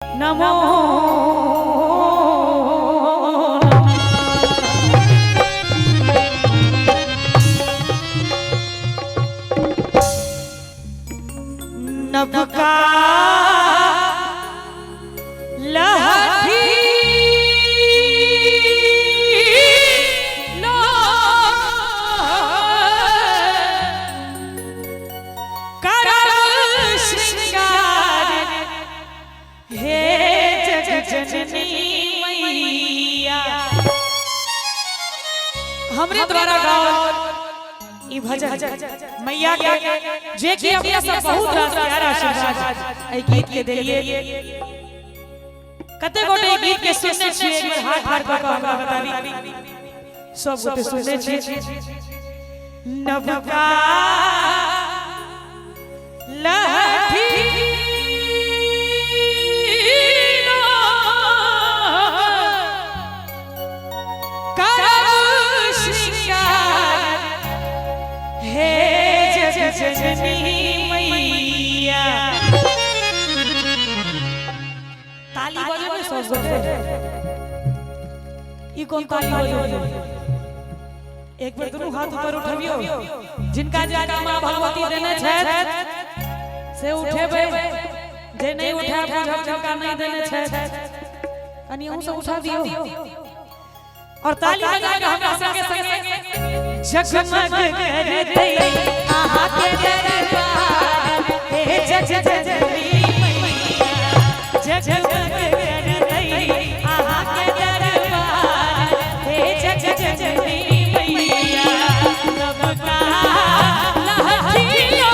नमो नभ का लहठी लो कर श्रृंगार हे जननी मैया। हमरे द्वारा गावल ई भजन मैया के जे कि अपना सब बहुत प्यारा आशीर्वाद ए गीत के देलिए। कते गोटे गीत के सुनने छी, एक बार हाथ हाथ कर हमरा बताबी सब गोटे सुनने छी। नभ का लहठी जननी मैया। ताली बजाओ सब गोटे। ई कौन ताली बजाओ? एक बार दोनों हाथ ऊपर उठाबियो। जिनका जिनका मां भगवती देने छथि से उठेबे, जे नहीं उठा बुझब जिनका नहीं देने छथि कनी अहू सब उठा दियो और ताली बजा के हमरा संगे संगे जगमग करते आहा के दरबार हे जननी मैया। जगमग करते आहा के दरबार हे जननी मैया। नभ का लहठियो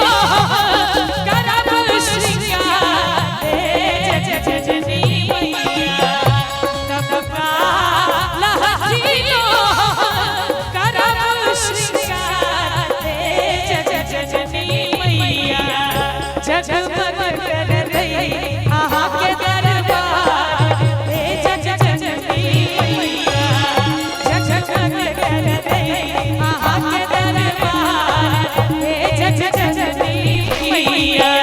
करब श्रृंगार हे जननी मैया। नभ का लहठियो करब श्रृंगार हे जननी मैया। जगमग करते आहा के दरबार हे जननी मैया। जगमग करते आहा के दरबार हे जननी मैया।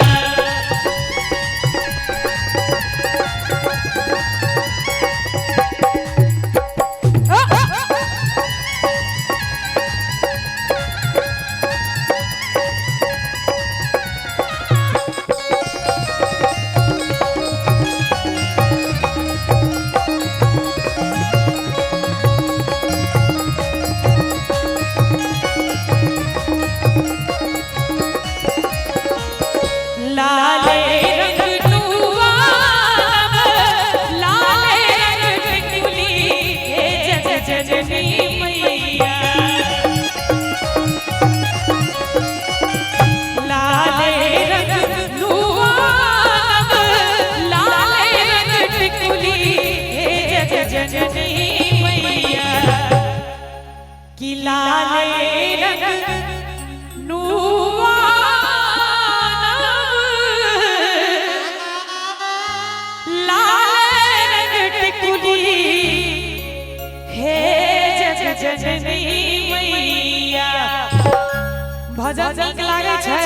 भजन नीक लागे छै,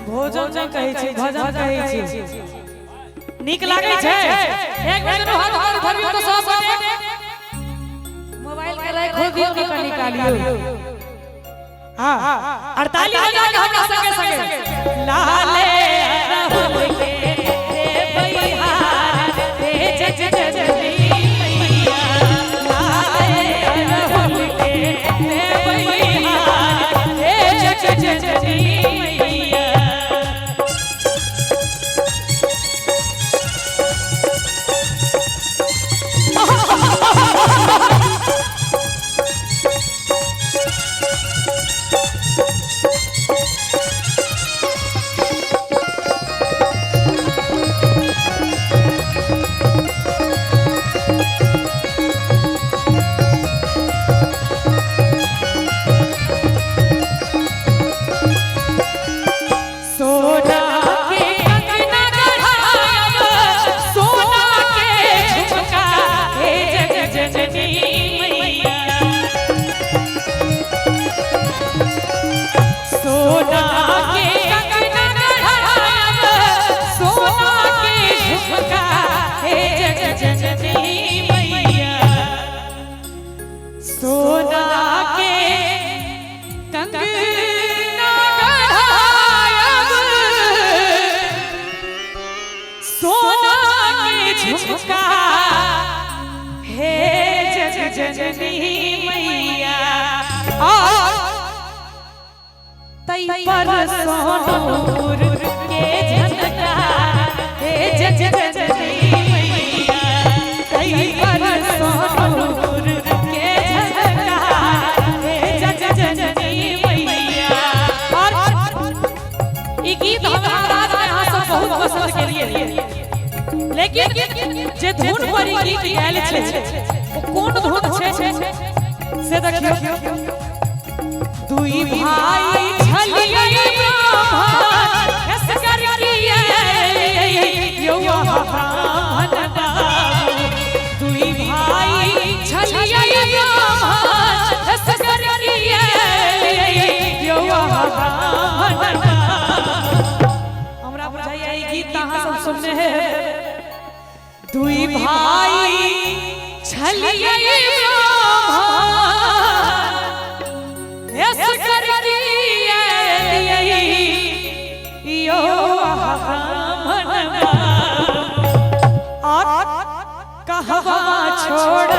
भोजन नहीं कहै छै, भजन कहै छै। नीक लागे छै। एक बेर हाथ हाथ धरियो तो सब गोटे मोबाइल के लाइक हो दियो तो निकालियो। हां और ताली बजा के हमरा संगे संगे लाले राहुल के रे बहिहार हे जननी मैया। लाले राहुल के रे बहिहार हे जननी मैया। झुमका हे जग जननी मैया और तई पर सोनूर के झनका हे जग जननी मैया तई पर सोनूर के झनका हे जग जननी मैया। और ई गीत हमरा यहाँ सब बहुत पसंद केलिए लेकिन जे धुन पर ई गीत गायल छै ओ कोन धुन छै से देखियो। दुई भाई छलिए ब्राह्मण ऐस करिए यौवा ब्राह्मण दुई भाई छलिए ब्राह्मण ऐस करिए यौवा ब्राह्मण। हमरा बुझाइए ई गीत अहाँ सब सुनने है। दुई भाई छलिए ब्राह्मण ऐस करिए यौवा ब्राह्मण और कहवा छोड़